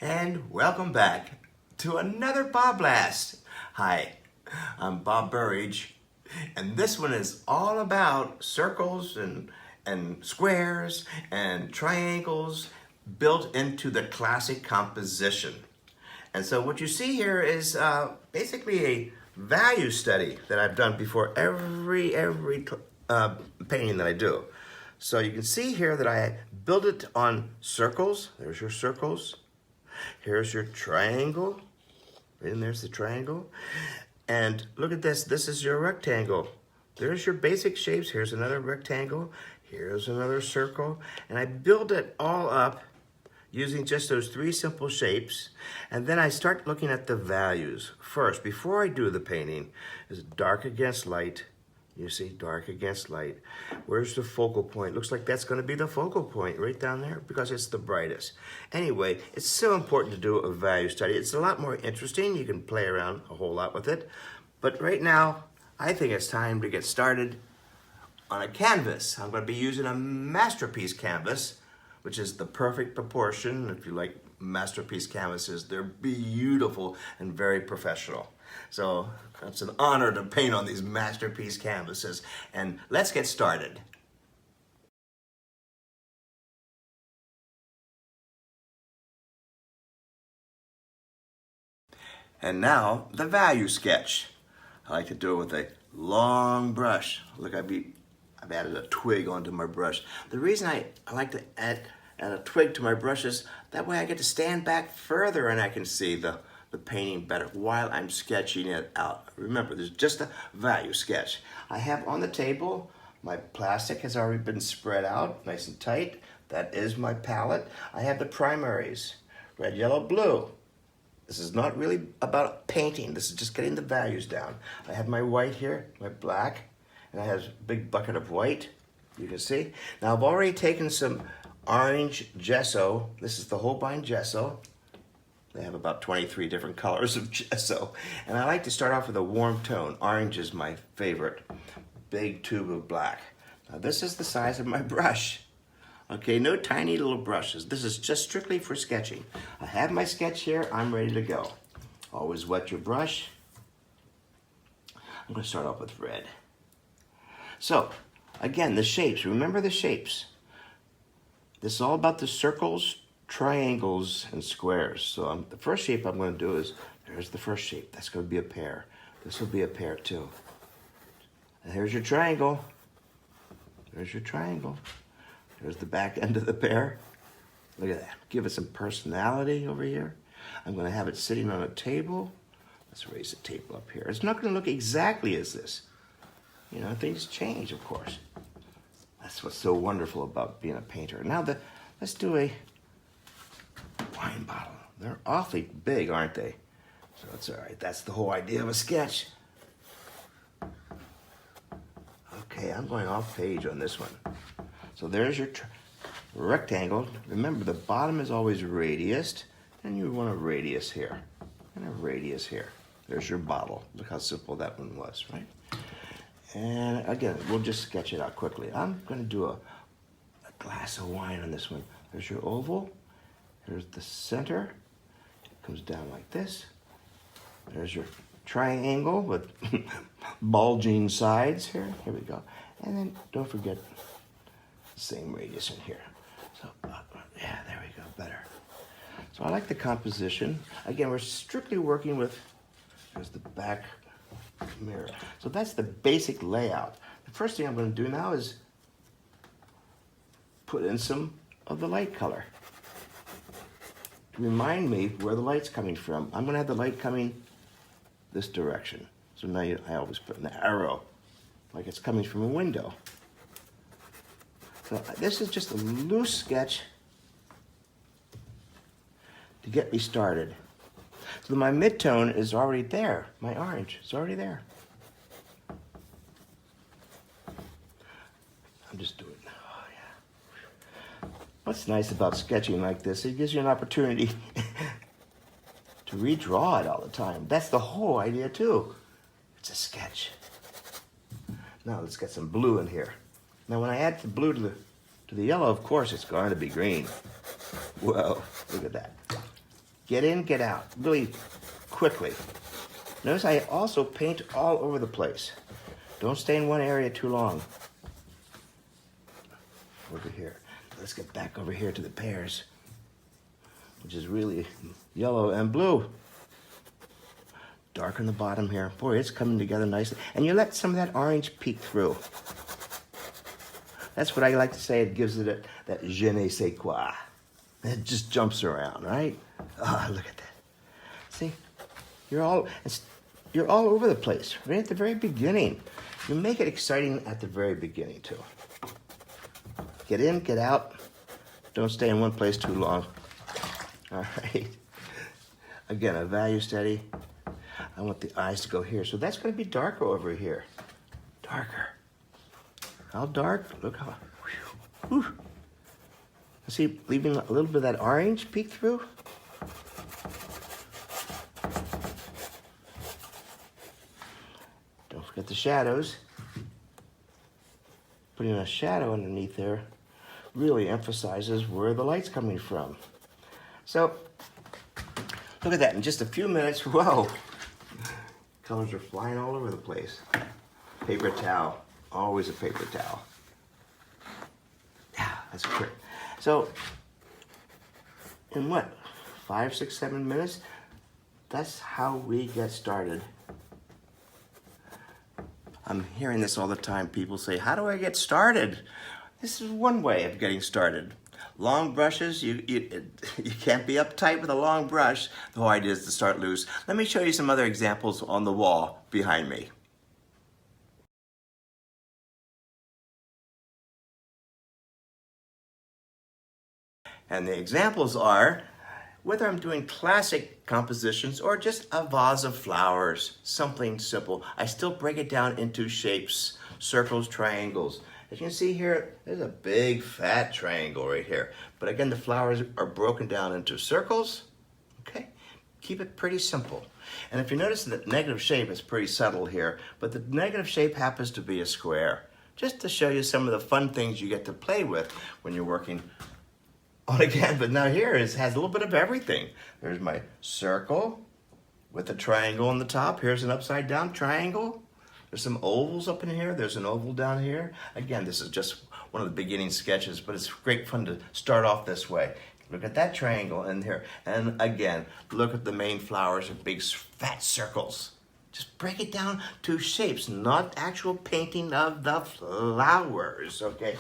And welcome back to another BobBlast. Hi, I'm Bob Burridge, and this one is all about circles and squares and triangles built into the classic composition. And so what you see here is basically a value study that I've done before every painting that I do. So you can see here that I build it on circles. There's your circles. Here's your triangle. And there's the triangle. And look at this. This is your rectangle. There's your basic shapes. Here's another rectangle. Here's another circle. And I build it all up using just those three simple shapes. And then I start looking at the values. First, before I do the painting, is dark against light. You see, dark against light. Where's the focal point? Looks like that's going to be the focal point right down there because it's the brightest. Anyway, it's so important to do a value study. It's a lot more interesting. You can play around a whole lot with it. But right now, I think it's time to get started on a canvas. I'm going to be using a masterpiece canvas, which is the perfect proportion. If you like masterpiece canvases, they're beautiful and very professional. So it's an honor to paint on these masterpiece canvases. And let's get started. And now the value sketch. I like to do it with a long brush. Look, I've added a twig onto my brush. The reason I like to add a twig to my brush is that way I get to stand back further and I can see the painting better while I'm sketching it out. Remember, there's just a value sketch. I have on the table, my plastic has already been spread out nice and tight. That is my palette. I have the primaries, red, yellow, blue. This is not really about painting. This is just getting the values down. I have my white here, my black, and I have a big bucket of white, you can see. Now I've already taken some orange gesso. This is the Holbein gesso. They have about 23 different colors of gesso. And I like to start off with a warm tone. Orange is my favorite. Big tube of black. Now this is the size of my brush. Okay, no tiny little brushes. This is just strictly for sketching. I have my sketch here. I'm ready to go. Always wet your brush. I'm going to start off with red. So, again, the shapes. Remember the shapes. This is all about the circles, triangles, and squares. So the first shape I'm going to do is, there's the first shape. That's going to be a pear. This will be a pear too. And here's your triangle. There's your triangle. There's the back end of the pear. Look at that. Give it some personality over here. I'm going to have it sitting on a table. Let's raise the table up here. It's not going to look exactly as this. You know, things change, of course. That's what's so wonderful about being a painter. Now, let's do a wine bottle. They're awfully big, aren't they? So it's all right. That's the whole idea of a sketch. Okay, I'm going off page on this one. So there's your rectangle. Remember, the bottom is always radiused, and you want a radius here and a radius here. There's your bottle. Look how simple that one was, right? And again, we'll just sketch it out quickly. I'm going to do a glass of wine on this one. There's your oval. Here's the center. It comes down like this. There's your triangle with bulging sides here. Here we go. And then don't forget the same radius in here. So, yeah, there we go, better. So I like the composition. Again, we're strictly working with, there's the back mirror. So that's the basic layout. The first thing I'm going to do now is put in some of the light color to remind me where the light's coming from. I'm going to have the light coming this direction. So now I always put an arrow like it's coming from a window. So this is just a loose sketch to get me started. So my midtone is already there. My orange is already there. I'm just doing it. Oh, yeah. What's nice about sketching like this, it gives you an opportunity to redraw it all the time. That's the whole idea too. It's a sketch. Now let's get some blue in here. Now when I add the blue to the yellow, of course it's going to be green. Whoa, look at that. Get in, get out, really quickly. Notice I also paint all over the place. Don't stay in one area too long. Over here. Let's get back over here to the pears, which is really yellow and blue. Darken the bottom here. Boy, it's coming together nicely. And you let some of that orange peek through. That's what I like to say. It gives it that je ne sais quoi. It just jumps around, right? Oh, look at that. See, you're all over the place, right at the very beginning. You make it exciting at the very beginning, too. Get in, get out. Don't stay in one place too long. All right. Again, a value steady. I want the eyes to go here. So that's going to be darker over here. Darker. How dark? Look how... Whew. See, leaving a little bit of that orange peek through. Don't forget the shadows. Putting a shadow underneath there really emphasizes where the light's coming from. So, look at that. In just a few minutes, whoa, colors are flying all over the place. Paper towel, always a paper towel. Yeah, that's great. So, in what, 5, 6, 7 minutes, that's how we get started. I'm hearing this all the time. People say, how do I get started? This is one way of getting started. Long brushes, you can't be uptight with a long brush. The whole idea is to start loose. Let me show you some other examples on the wall behind me. And the examples are, whether I'm doing classic compositions or just a vase of flowers, something simple, I still break it down into shapes, circles, triangles. As you can see here, there's a big fat triangle right here. But again, the flowers are broken down into circles, okay? Keep it pretty simple. And if you notice that negative shape is pretty subtle here, but the negative shape happens to be a square, just to show you some of the fun things you get to play with when you're working on a canvas. Now here it has a little bit of everything. There's my circle with a triangle on the top. Here's an upside down triangle. There's some ovals up in here. There's an oval down here. Again, this is just one of the beginning sketches, but it's great fun to start off this way. Look at that triangle in here. And again, look at the main flowers of big fat circles. Just break it down to shapes, not actual painting of the flowers, okay?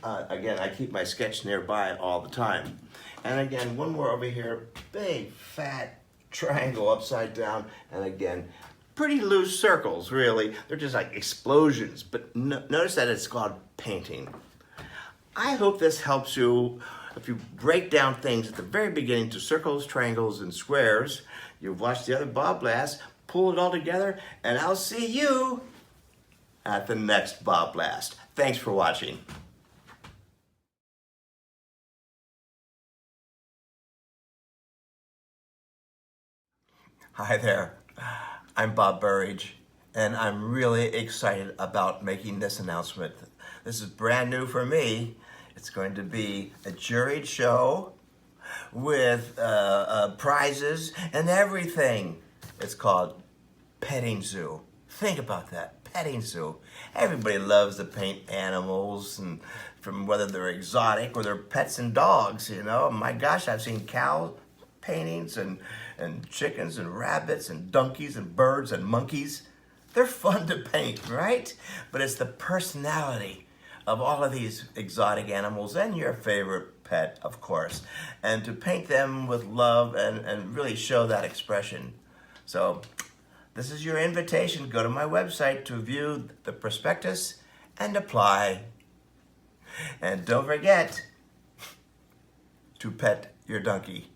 Again, I keep my sketch nearby all the time. And again, one more over here, big fat triangle upside down. And again, pretty loose circles, really. They're just like explosions, but notice that it's called painting. I hope this helps you. If you break down things at the very beginning to circles, triangles, and squares, you've watched the other BobBlasts, pull it all together, and I'll see you at the next BobBlast. Thanks for watching. Hi there, I'm Bob Burridge, and I'm really excited about making this announcement. This is brand new for me. It's going to be a juried show with prizes and everything. It's called Petting Zoo. Think about that, petting zoo. Everybody loves to paint animals, and from whether they're exotic or they're pets and dogs, you know. My gosh, I've seen cow paintings and chickens and rabbits and donkeys and birds and monkeys. They're fun to paint, right? But it's the personality of all of these exotic animals and your favorite pet, of course, and to paint them with love and really show that expression. So this is your invitation. Go to my website to view the prospectus and apply. And don't forget to pet your donkey.